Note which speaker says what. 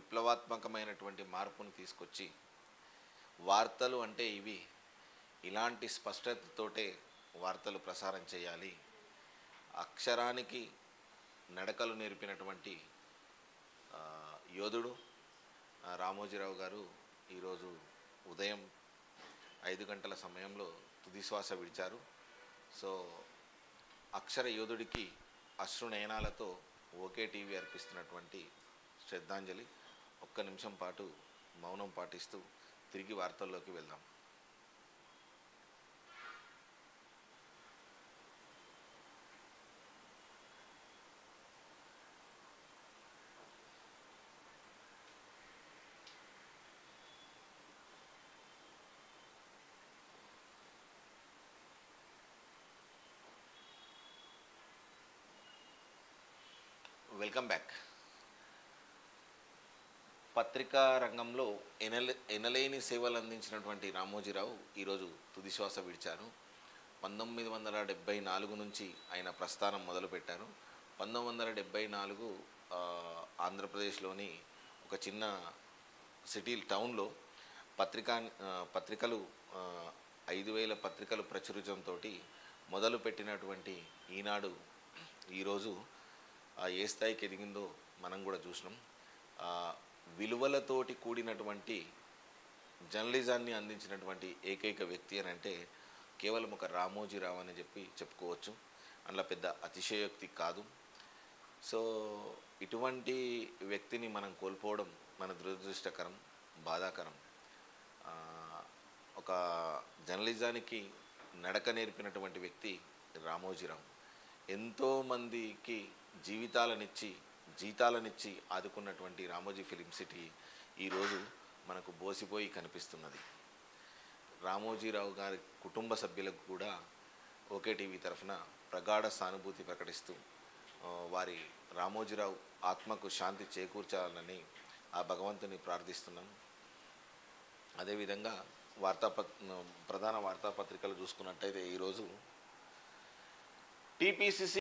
Speaker 1: విప్లవాత్మకమైనటువంటి మార్పును తీసుకొచ్చి వార్తలు అంటే ఇవి, ఇలాంటి స్పష్టతతోటే వార్తలు ప్రసారం చేయాలి, అక్షరానికి నడకలు నేర్పినటువంటి యోధుడు రామోజీరావు గారు ఈరోజు ఉదయం 5 గంటల సమయంలో తుదిశ్వాస విడిచారు. సో అక్షర యోధుడికి అశ్రునయనాలతో ఓకే టీవీ అర్పిస్తున్నటువంటి శ్రద్ధాంజలి. ఒక్క నిమిషం పాటు మౌనం పాటిస్తూ తిరిగి వార్తల్లోకి వెళ్దాం. Welcome back. పత్రికా రంగంలో ఎనలేని సేవలు అందించినటువంటి రామోజీరావు ఈరోజు తుదిశ్వాస విడిచారు. 1974 నుంచి ఆయన ప్రస్థానం మొదలుపెట్టారు. 1974 ఆంధ్రప్రదేశ్లోని ఒక చిన్న సిటీ టౌన్లో పత్రికలు 5,000 పత్రికలు ప్రచురించడంతో మొదలుపెట్టినటువంటి ఈనాడు ఈరోజు ఏ స్థాయికి ఎదిగిందో మనం కూడా చూసినాం. విలువలతోటి కూడినటువంటి జర్నలిజాన్ని అందించినటువంటి ఏకైక వ్యక్తి అని అంటే కేవలం ఒక రామోజీరావు అని చెప్పుకోవచ్చు. అందులో పెద్ద అతిశయోక్తి కాదు. సో ఇటువంటి వ్యక్తిని మనం కోల్పోవడం మన దురదృష్టకరం, బాధాకరం. ఒక జర్నలిజానికి నడక నేర్పినటువంటి వ్యక్తి రామోజీరావు. ఎంతోమందికి జీతాలనిచ్చి ఆదుకున్నటువంటి రామోజీ ఫిలిం సిటీ ఈరోజు మనకు బోసిపోయి కనిపిస్తున్నది. రామోజీరావు గారి కుటుంబ సభ్యులకు కూడా ఓకే టీవీ తరఫున ప్రగాఢ సానుభూతి ప్రకటిస్తూ వారి రామోజీరావు ఆత్మకు శాంతి చేకూర్చాలని ఆ భగవంతుని ప్రార్థిస్తున్నాం. అదేవిధంగా ప్రధాన వార్తాపత్రికలు చూసుకున్నట్టయితే ఈరోజు టీపీసీసీ